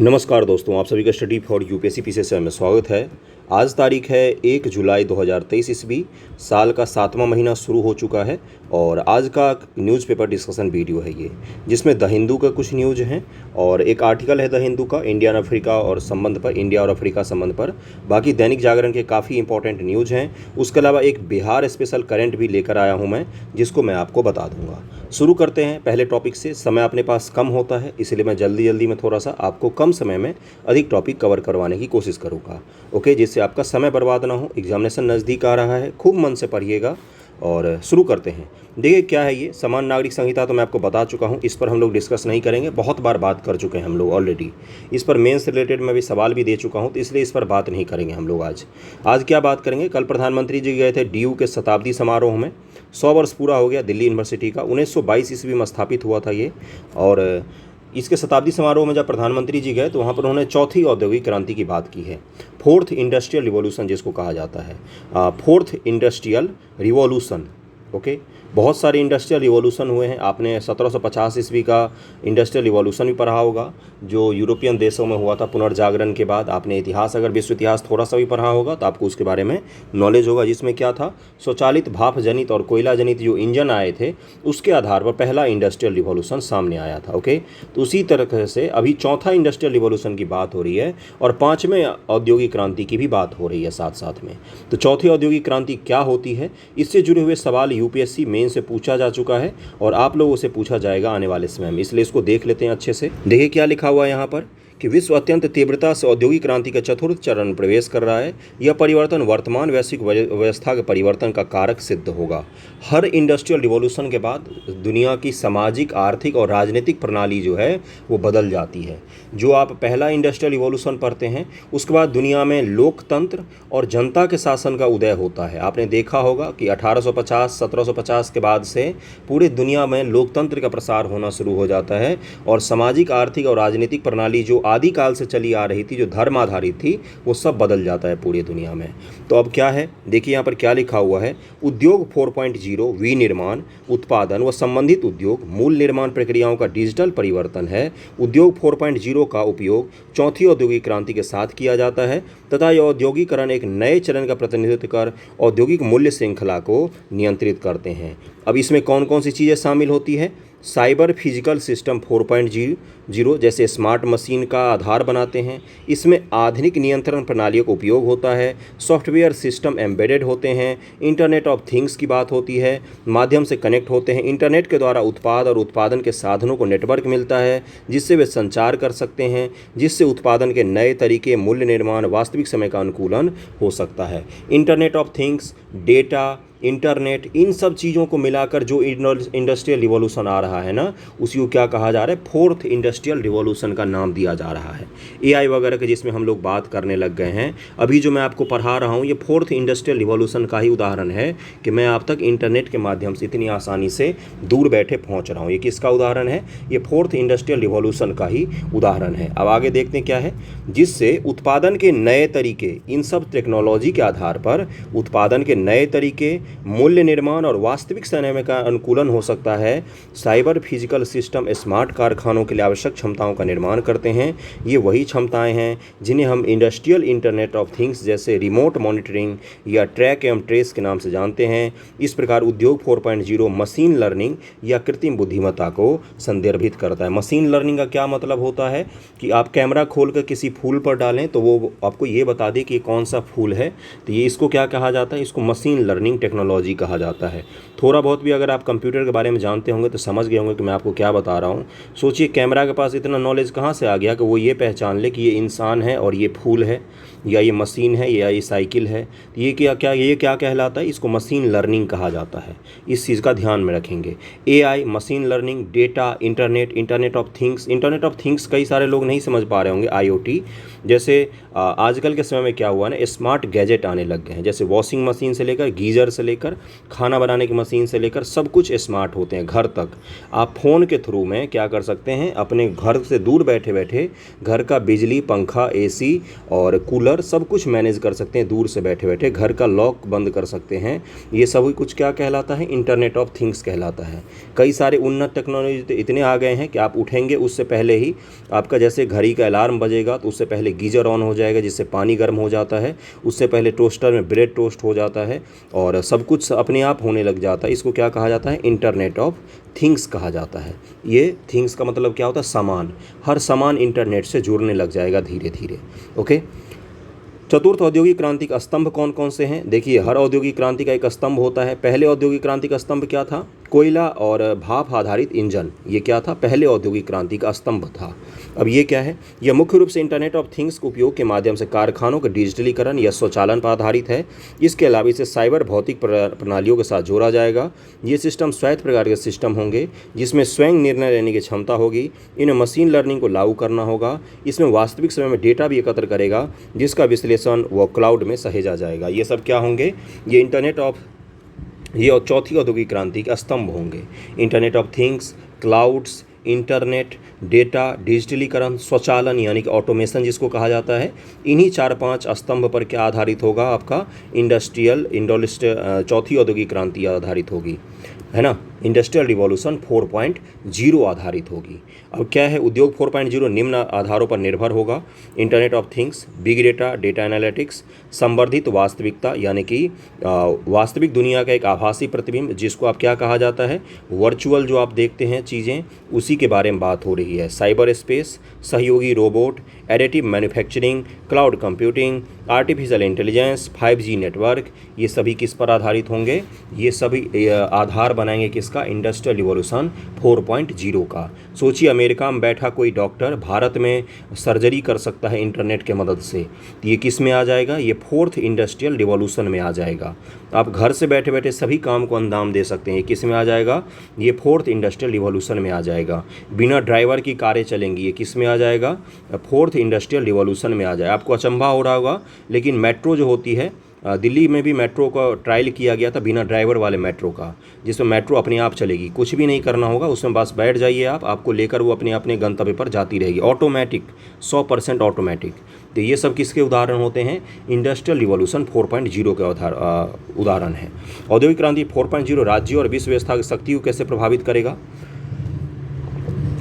नमस्कार दोस्तों, आप सभी का स्टडी फॉर यूपीएससी पीसीएस में स्वागत है। आज तारीख है 1 जुलाई 2023 ईस्वी। साल का 7वां महीना शुरू हो चुका है और आज का न्यूज़पेपर डिस्कशन वीडियो है ये, जिसमें द हिंदू का कुछ न्यूज़ हैं और एक आर्टिकल है द हिंदू का इंडिया और अफ्रीका और संबंध पर, इंडिया और अफ्रीका संबंध पर। बाकी दैनिक जागरण के काफ़ी इंपॉर्टेंट न्यूज़ हैं। उसके अलावा एक बिहार स्पेशल करंट भी लेकर आया हूँ मैं, जिसको मैं आपको बता दूंगा। शुरू करते हैं पहले टॉपिक से। समय अपने पास कम होता है, इसलिए मैं जल्दी में थोड़ा सा आपको कम समय में अधिक टॉपिक कवर करवाने की कोशिश करूँगा, ओके, जिससे आपका समय बर्बाद ना हो। एग्जामिनेशन नज़दीक आ रहा है, खूब मन से पढ़िएगा और शुरू करते हैं। देखिए क्या है ये समान नागरिक संहिता, तो मैं आपको बता चुका हूँ, इस पर हम लोग डिस्कस नहीं करेंगे, बहुत बार बात कर चुके हैं हम लोग ऑलरेडी। इस पर मेंस रिलेटेड मैं भी सवाल भी दे चुका हूँ, तो इसलिए इस पर बात नहीं करेंगे हम लोग आज क्या बात करेंगे। कल प्रधानमंत्री जी गए थे डीयू के शताब्दी समारोह में। 100 वर्ष पूरा हो गया दिल्ली यूनिवर्सिटी का, 1922 ईस्वी में स्थापित हुआ था ये। और इसके शताब्दी समारोह में जब प्रधानमंत्री जी गए तो वहाँ पर उन्होंने चौथी औद्योगिक क्रांति की बात की है, फोर्थ इंडस्ट्रियल रिवॉल्यूशन जिसको कहा जाता है, फोर्थ इंडस्ट्रियल रिवॉल्यूशन। ओके, बहुत सारे इंडस्ट्रियल रिवॉल्यूशन हुए हैं। आपने 1750 ईस्वी का इंडस्ट्रियल रिवॉल्यूशन भी पढ़ा होगा, जो यूरोपियन देशों में हुआ था पुनर्जागरण के बाद। आपने इतिहास, अगर विश्व इतिहास थोड़ा सा भी पढ़ा होगा तो आपको उसके बारे में नॉलेज होगा, जिसमें क्या था, स्वचालित भाप जनित और कोयला जनित जो इंजन आए थे, उसके आधार पर पहला इंडस्ट्रियल रिवॉल्यूशन सामने आया था। ओके, तो उसी तरह से अभी चौथा इंडस्ट्रियल रिवॉल्यूशन की बात हो रही है और पाँचवें औद्योगिक क्रांति की भी बात हो रही है साथ साथ में। तो चौथी औद्योगिक क्रांति क्या होती है, इससे जुड़े हुए सवाल यूपीएससी मेन से पूछा जा चुका है और आप लोगों से पूछा जाएगा आने वाले समय में, इसलिए इसको देख लेते हैं अच्छे से। देखिए क्या लिखा हुआ है यहाँ पर कि विश्व अत्यंत तीव्रता से औद्योगिक क्रांति का चतुर्थ चरण में प्रवेश कर रहा है। यह परिवर्तन वर्तमान वैश्विक व्यवस्था के परिवर्तन का कारक सिद्ध होगा। हर इंडस्ट्रियल रिवॉल्यूशन के बाद दुनिया की सामाजिक, आर्थिक और राजनीतिक प्रणाली जो है वो बदल जाती है। जो आप पहला इंडस्ट्रियल रिवॉल्यूशन पढ़ते हैं, उसके बाद दुनिया में लोकतंत्र और जनता के शासन का उदय होता है। आपने देखा होगा कि 1850 1750 के बाद से पूरे दुनिया में लोकतंत्र का प्रसार होना शुरू हो जाता है और सामाजिक, आर्थिक और राजनीतिक प्रणाली जो आदिकाल से चली आ रही थी, जो धर्म आधारित थी, वो सब बदल जाता है पूरी दुनिया में। तो अब क्या है, देखिए यहाँ पर क्या लिखा हुआ है। उद्योग 4.0 विनिर्माण, उत्पादन व संबंधित उद्योग, मूल निर्माण प्रक्रियाओं का डिजिटल परिवर्तन है। उद्योग 4.0 का उपयोग चौथी औद्योगिक क्रांति के साथ किया जाता है तथा यह औद्योगिकरण एक नए चरण का प्रतिनिधित्व कर औद्योगिक मूल्य श्रृंखला को नियंत्रित करते हैं। अब इसमें कौन कौन सी चीज़ें शामिल होती है। साइबर फिजिकल सिस्टम 4.0 जैसे स्मार्ट मशीन का आधार बनाते हैं। इसमें आधुनिक नियंत्रण प्रणालियों का उपयोग होता है। सॉफ्टवेयर सिस्टम एम्बेडेड होते हैं। इंटरनेट ऑफ थिंग्स की बात होती है, माध्यम से कनेक्ट होते हैं। इंटरनेट के द्वारा उत्पाद और उत्पादन के साधनों को नेटवर्क मिलता है, जिससे वे संचार कर सकते हैं, जिससे उत्पादन के नए तरीके, मूल्य निर्माण, वास्तविक समय का अनुकूलन हो सकता है। Internet of things, data, internet, इन सब चीज़ों को मिलाकर जो इंडस्ट्रियल रिवॉल्यूशन आ रहा है ना, उसी को क्या कहा जा रहा है, फोर्थ इंडस्ट्रियल रिवॉल्यूशन का नाम दिया जा रहा है। एआई वगैरह के जिसमें हम लोग बात करने लग गए हैं, अभी जो मैं आपको पढ़ा रहा हूँ ये फोर्थ इंडस्ट्रियल रिवॉल्यूशन का ही उदाहरण है कि मैं आप तक इंटरनेट के माध्यम से इतनी आसानी से दूर बैठे पहुँच रहा हूँ। ये किसका उदाहरण है, ये फोर्थ इंडस्ट्रियल रिवॉल्यूशन का ही उदाहरण है। अब आगे देखते हैं क्या है, जिससे उत्पादन के नए तरीके, इन सब टेक्नोलॉजी के आधार पर उत्पादन के नए तरीके, मूल्य निर्माण और वास्तविक समय का अनुकूलन हो सकता है। साइबर फिजिकल सिस्टम स्मार्ट कारखानों के लिए आवश्यक क्षमताओं का निर्माण करते हैं। ये वही क्षमताएं हैं जिन्हें हम इंडस्ट्रियल इंटरनेट ऑफ थिंग्स जैसे रिमोट मॉनिटरिंग या ट्रैक एवं ट्रेस के नाम से जानते हैं। इस प्रकार उद्योग 4.0 मशीन लर्निंग या कृत्रिम बुद्धिमत्ता को संदर्भित करता है। मशीन लर्निंग का क्या मतलब होता है कि आप कैमरा खोल कर किसी फूल पर डालें तो वो आपको ये बता दे कि कौन सा फूल है, तो ये इसको क्या कहा जाता है, इसको मशीन लर्निंग टेक्नोलॉजी कहा जाता है। थोड़ा बहुत भी अगर आप कंप्यूटर के बारे में जानते होंगे तो समझ गए होंगे कि मैं आपको क्या बता रहा हूँ। सोचिए कैमरा के पास इतना नॉलेज कहाँ से आ गया कि वो ये पहचान ले कि ये इंसान है और ये फूल है, या ये मशीन है, या ये साइकिल है। ये क्या कहलाता है, इसको मशीन लर्निंग कहा जाता है। इस चीज़ का ध्यान में रखेंगे। AI, machine learning, data, internet of things कई सारे लोग नहीं समझ पा रहे होंगे। आईओटी जैसे आजकल के समय में क्या हुआ ना, स्मार्ट गैजेट आने लग गए हैं, जैसे वॉशिंग मशीन से लेकर, गीजर से लेकर खाना बनाने की मशीन से लेकर सब कुछ स्मार्ट होते हैं घर तक। आप फ़ोन के थ्रू में क्या कर सकते हैं, अपने घर से दूर बैठे बैठे घर का बिजली, पंखा, एसी और कूलर सब कुछ मैनेज कर सकते हैं दूर से बैठे बैठे। घर का लॉक बंद कर सकते हैं। ये सभी कुछ क्या कहलाता है, इंटरनेट ऑफ थिंग्स कहलाता है। कई सारे उन्नत टेक्नोलॉजी इतने आ गए हैं कि आप उठेंगे उससे पहले ही आपका जैसे घड़ी का अलार्म बजेगा तो उससे पहले गीजर ऑन हो जाएगा जिससे पानी गर्म हो जाता है, उससे पहले टोस्टर में ब्रेड टोस्ट हो जाता है और सब कुछ अपने आप होने लग जाता है। इसको क्या कहा जाता है, इंटरनेट ऑफ थिंग्स कहा जाता है। ये थिंग्स का मतलब क्या होता है, सामान। हर सामान इंटरनेट से जुड़ने लग जाएगा धीरे धीरे। ओके, चतुर्थ औद्योगिक क्रांति का स्तंभ कौन कौन से हैं? देखिए, हर औद्योगिक क्रांति का एक स्तंभ होता है। पहले औद्योगिक क्रांति का स्तंभ क्या था, कोयला और भाप आधारित इंजन। ये क्या था, पहले औद्योगिक क्रांति का स्तंभ था। अब ये क्या है, यह मुख्य रूप से इंटरनेट ऑफ थिंग्स के उपयोग के माध्यम से कारखानों के डिजिटलीकरण या स्वचालन पर आधारित है। इसके अलावा इसे साइबर भौतिक प्रणालियों के साथ जोड़ा जाएगा। ये सिस्टम स्वायत्त प्रकार के सिस्टम होंगे जिसमें स्वयं निर्णय लेने की क्षमता होगी। इन्हें मशीन लर्निंग को लागू करना होगा। इसमें वास्तविक समय में डेटा भी एकत्र करेगा जिसका विश्लेषण वो क्लाउड में सहेजा जाएगा। ये सब क्या होंगे, ये इंटरनेट ऑफ, ये चौथी औद्योगिक क्रांति के स्तंभ होंगे। Internet of things, clouds, internet, data, डिजिटलीकरण, स्वचालन यानी कि ऑटोमेशन जिसको कहा जाता है। इन्हीं 4-5 स्तंभ पर क्या आधारित होगा, आपका चौथी औद्योगिक क्रांति आधारित होगी, है ना। इंडस्ट्रियल रिवॉल्यूशन 4.0 आधारित होगी। अब क्या है, उद्योग 4.0 निम्न आधारों पर निर्भर होगा। Internet of things, big data, data analytics, संवर्धित वास्तविकता यानी कि वास्तविक दुनिया का एक आभासी प्रतिबिंब जिसको आप क्या कहा जाता है, वर्चुअल जो आप देखते हैं चीज़ें, उसी के बारे में बात हो रही है। साइबर स्पेस, सहयोगी robot, additive manufacturing, cloud computing, artificial intelligence, 5G network, ये सभी किस पर आधारित होंगे, ये सभी आधार बनाएंगे किसका, इंडस्ट्रियल रिवॉल्यूशन 4.0 का। सोचिए, अमेरिका में बैठा कोई डॉक्टर भारत में सर्जरी कर सकता है इंटरनेट के मदद से, तो ये किस में आ जाएगा, ये 4th इंडस्ट्रियल रिवॉल्यूशन में आ जाएगा। आप घर से बैठे बैठे सभी काम को अंजाम दे सकते हैं, ये किस में आ जाएगा, ये 4th इंडस्ट्रियल रिवॉल्यूशन में आ जाएगा। बिना ड्राइवर की कारें चलेंगी, ये किस में आ जाएगा, 4th इंडस्ट्रियल रिवॉल्यूशन में आ जाएगा। आपको अचंभा हो रहा होगा, लेकिन मेट्रो जो होती है, दिल्ली में भी मेट्रो का ट्रायल किया गया था बिना ड्राइवर वाले मेट्रो का, जिसमें मेट्रो अपने आप चलेगी, कुछ भी नहीं करना होगा, उसमें बस बैठ जाइए आप, आपको लेकर वो अपने अपने गंतव्य पर जाती रहेगी, ऑटोमेटिक, 100% ऑटोमेटिक। तो ये सब किसके उदाहरण होते हैं, इंडस्ट्रियल रिवॉल्यूशन 4.0 के उदाहरण है। औद्योगिक क्रांति 4.0 राज्यों और विश्व व्यवस्था की शक्ति को कैसे प्रभावित करेगा?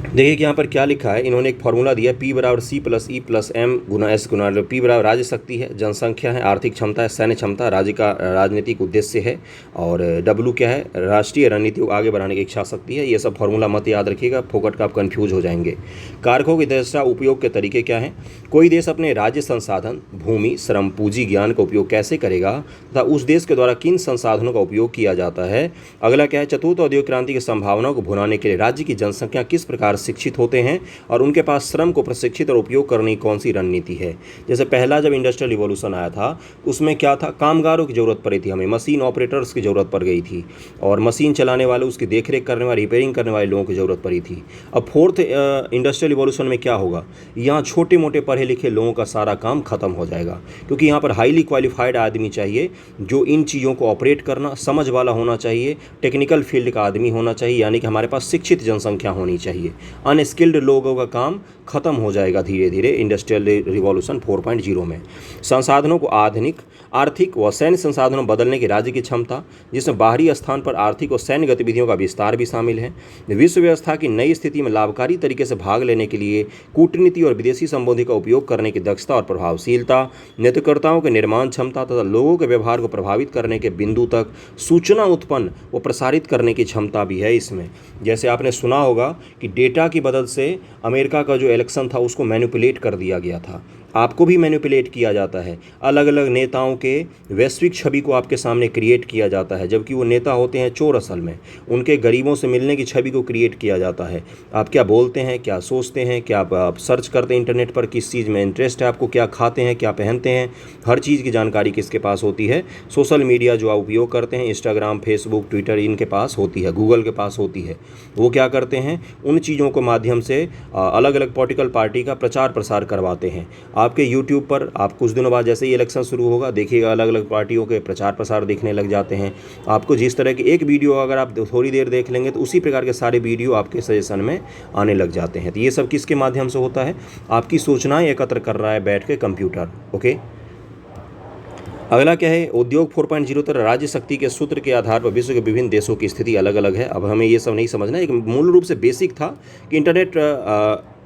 देखिए कि यहाँ पर क्या लिखा है, इन्होंने एक फार्मूला दिया, P = C+E+M × S × P = राज्य शक्ति है, जनसंख्या है, आर्थिक क्षमता है, सैन्य क्षमता, राज्य का राजनीतिक उद्देश्य है, और W क्या है, राष्ट्रीय रणनीति को आगे बढ़ाने की इच्छा शक्ति है। ये सब फार्मूला मत याद रखिएगा, फोकट का आप कन्फ्यूज हो जाएंगे। कारकों की दशा उपयोग के तरीके क्या हैं, कोई देश अपने राज्य संसाधन, भूमि, श्रम, पूंजी, ज्ञान का उपयोग कैसे करेगा तथा उस देश के द्वारा किन संसाधनों का उपयोग किया जाता है। अगला क्या है, चतुर्थ औद्योगिक क्रांति की संभावनाओं को भुनाने के लिए राज्य की जनसंख्या किस प्रकार शिक्षित होते हैं और उनके पास श्रम को प्रशिक्षित और उपयोग करने की कौन सी रणनीति है। जैसे पहला जब इंडस्ट्रियल रिवॉल्यूशन आया था उसमें क्या था, कामगारों की ज़रूरत पड़ी थी, हमें मशीन ऑपरेटर्स की ज़रूरत पड़ गई थी, और मशीन चलाने वाले, उसकी देखरेख करने वाले, रिपेयरिंग करने वाले लोगों की ज़रूरत पड़ी थी। अब 4th इंडस्ट्रियल रिवॉल्यूशन में क्या होगा, यहाँ छोटे मोटे पढ़े लिखे लोगों का सारा काम खत्म हो जाएगा, क्योंकि यहाँ पर हाईली क्वालिफाइड आदमी चाहिए जो इन चीज़ों को ऑपरेट करना समझ वाला होना चाहिए, टेक्निकल फील्ड का आदमी होना चाहिए, यानी कि हमारे पास शिक्षित जनसंख्या होनी चाहिए। अनस्किल्ड लोगों का काम खत्म हो जाएगा धीरे धीरे इंडस्ट्रियल रिवॉल्यूशन 4.0 में। संसाधनों को आधुनिक, आर्थिक व सैन्य संसाधनों बदलने की राज्य की क्षमता, जिसमें बाहरी स्थान पर आर्थिक और सैन्य गतिविधियों का विस्तार भी शामिल है। विश्व व्यवस्था की नई स्थिति में लाभकारी तरीके से भाग लेने के लिए कूटनीति और विदेशी संबंधी का उपयोग करने की दक्षता और प्रभावशीलता, नेतृत्वकर्ताओं के निर्माण क्षमता तथा लोगों के व्यवहार को प्रभावित करने के बिंदु तक सूचना उत्पन्न व प्रसारित करने की क्षमता भी है इसमें। जैसे आपने सुना होगा कि डेटा की मदद से अमेरिका का जो इलेक्शन था उसको मैनिपुलेट कर दिया गया था, आपको भी मैनिपुलेट किया जाता है, अलग अलग नेताओं के वैश्विक छवि को आपके सामने क्रिएट किया जाता है, जबकि वो नेता होते हैं चोर, असल में उनके गरीबों से मिलने की छवि को क्रिएट किया जाता है। आप क्या बोलते हैं, क्या सोचते हैं, क्या आप सर्च करते हैं इंटरनेट पर, किस चीज़ में इंटरेस्ट है आपको, क्या खाते हैं, क्या पहनते हैं, हर चीज़ की जानकारी किसके पास होती है, सोशल मीडिया जो आप उपयोग करते हैं, इंस्टाग्राम, फेसबुक, ट्विटर, इनके पास होती है, गूगल के पास होती है। वो क्या करते हैं, उन चीज़ों के माध्यम से अलग अलग पॉलिटिकल पार्टी का प्रचार प्रसार करवाते हैं। आपके यूट्यूब पर आप कुछ दिनों बाद जैसे ही इलेक्शन शुरू होगा देखिएगा अलग अलग पार्टियों के प्रचार प्रसार दिखने लग जाते हैं। आपको जिस तरह की एक वीडियो अगर आप थोड़ी देर देख लेंगे तो उसी प्रकार के सारे वीडियो आपके सजेशन में आने लग जाते हैं। तो ये सब किसके माध्यम से होता है? आपकी सूचनाएं एकत्र कर रहा है बैठ के कंप्यूटर। ओके, अगला क्या है? उद्योग 4.0 तरह राज्य शक्ति के सूत्र के आधार पर विश्व के विभिन्न देशों की स्थिति अलग अलग है। अब हमें ये सब नहीं समझना, एक मूल रूप से बेसिक था कि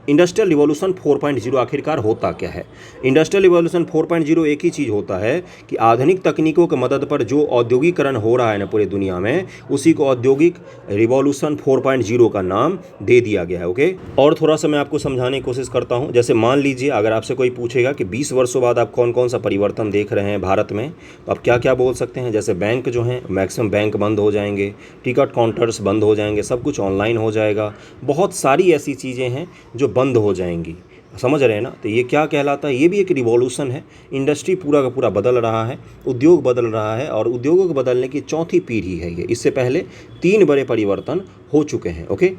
इंडस्ट्रियल रिवॉल्यूशन 4.0 आखिरकार होता क्या है। इंडस्ट्रियल रिवॉल्यूशन 4.0 एक ही चीज़ होता है कि आधुनिक तकनीकों की मदद पर जो औद्योगिकरण हो रहा है ना पूरे दुनिया में, उसी को औद्योगिक रिवॉल्यूशन 4.0 का नाम दे दिया गया है। ओके, और थोड़ा सा मैं आपको समझाने की कोशिश करता हूँ। जैसे मान लीजिए अगर आपसे कोई पूछेगा कि 20 वर्षों बाद आप कौन कौन सा परिवर्तन देख रहे हैं भारत में, तो आप क्या क्या बोल सकते हैं? जैसे बैंक जो हैं मैक्सिमम बैंक बंद हो जाएंगे, टिकट काउंटर्स बंद हो जाएंगे, सब कुछ ऑनलाइन हो जाएगा, बहुत सारी ऐसी चीज़ें हैं जो बंद हो जाएंगी। समझ रहे हैं ना? तो ये क्या कहलाता है? ये भी एक रिवॉल्यूशन है। इंडस्ट्री पूरा का पूरा बदल रहा है, उद्योग बदल रहा है, और उद्योगों को बदलने की चौथी पीढ़ी है ये। इससे पहले 3 बड़े परिवर्तन हो चुके हैं। ओके,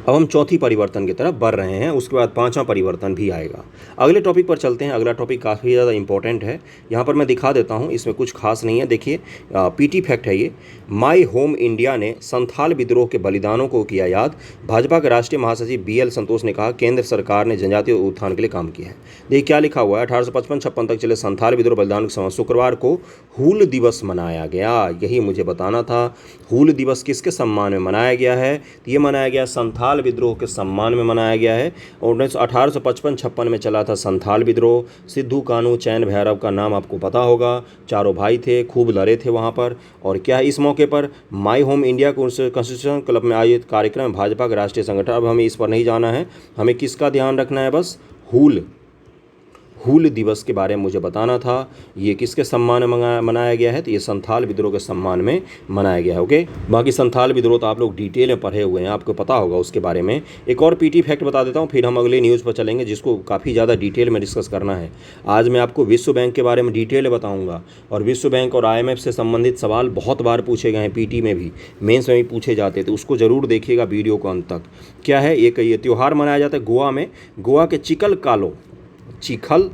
अब हम चौथी परिवर्तन की तरफ बढ़ रहे हैं, उसके बाद 5वां परिवर्तन भी आएगा। अगले टॉपिक पर चलते हैं। अगला टॉपिक काफ़ी ज़्यादा इंपॉर्टेंट है, यहाँ पर मैं दिखा देता हूँ, इसमें कुछ खास नहीं है। देखिए पीटी फैक्ट है ये। माई होम इंडिया ने संथाल विद्रोह के बलिदानों को किया याद। भाजपा के राष्ट्रीय महासचिव BL संतोष ने कहा केंद्र सरकार ने जनजातीय उत्थान के लिए काम किया है। देखिए क्या लिखा हुआ है, 1855-56 तक चले संथाल विद्रोह बलिदान के समय शुक्रवार को हूल दिवस मनाया गया। यही मुझे बताना था, हूल दिवस किसके सम्मान में मनाया गया है? तो ये मनाया गया संथाल विद्रोह के सम्मान में मनाया गया है। 1855-56 में चला था संथाल विद्रोह। सिद्धू कानू चैन भैरव का नाम आपको पता होगा, चारों भाई थे, खूब लड़े थे वहाँ पर। और क्या है, इस मौके पर my home India constitution club में आयोजित कार्यक्रम में भाजपा का राष्ट्रीय संगठन, अब हमें इस पर नहीं जाना है, हमें किसका ध्यान रखना है? बस हूल दिवस के बारे में मुझे बताना था। ये किसके सम्मान में मनाया गया है? तो ये संथाल विद्रोह के सम्मान में मनाया गया है। ओके, बाकी संथाल विद्रोह तो आप लोग डिटेल में पढ़े हुए हैं, आपको पता होगा उसके बारे में। एक और पीटी फैक्ट बता देता हूँ, फिर हम अगले न्यूज़ पर चलेंगे जिसको काफ़ी ज़्यादा डिटेल में डिस्कस करना है। आज मैं आपको विश्व बैंक के बारे में डिटेल बताऊँगा, और विश्व बैंक और IMF से संबंधित सवाल बहुत बार पूछे गए हैं, पीटी में भी, मेंस में भी पूछे जाते, तो उसको ज़रूर देखिएगा वीडियो को अंत तक। क्या है, ये त्यौहार मनाया जाता है गोवा में। गोवा के चिखल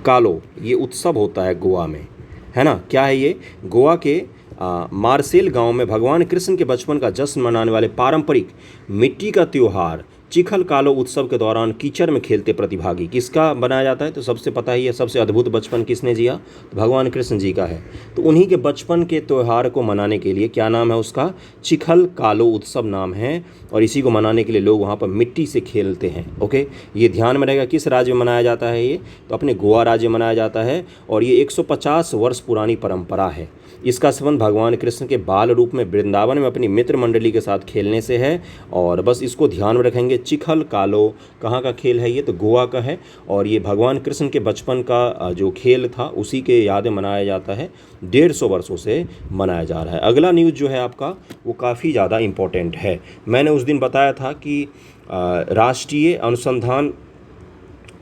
कालो ये उत्सव होता है गोवा में, है ना। क्या है ये? गोवा के मार्सेल गांव में भगवान कृष्ण के बचपन का जश्न मनाने वाले पारंपरिक मिट्टी का त्यौहार चिखल कालो उत्सव के दौरान कीचड़ में खेलते प्रतिभागी किसका बनाया जाता है? तो सबसे पता ही है, सबसे अद्भुत बचपन किसने जिया? तो भगवान कृष्ण जी का है। तो उन्हीं के बचपन के त्यौहार को मनाने के लिए क्या नाम है उसका? चिखल कालो उत्सव नाम है, और इसी को मनाने के लिए लोग वहाँ पर मिट्टी से खेलते हैं। ओके, ये ध्यान में रहेगा। किस राज्य में मनाया जाता है ये? तो अपने गोवा राज्य में मनाया जाता है, और ये 150 वर्ष पुरानी परंपरा है। इसका संबंध भगवान कृष्ण के बाल रूप में वृंदावन में अपनी मित्र मंडली के साथ खेलने से है, और बस इसको ध्यान में रखेंगे। चिखल कालो कहाँ का खेल है ये? तो गोवा का है, और ये भगवान कृष्ण के बचपन का जो खेल था उसी के याद में मनाया जाता है। 150 वर्षों से मनाया जा रहा है। अगला न्यूज़ जो है आपका वो काफ़ी ज़्यादा इम्पोर्टेंट है। मैंने उस दिन बताया था कि राष्ट्रीय अनुसंधान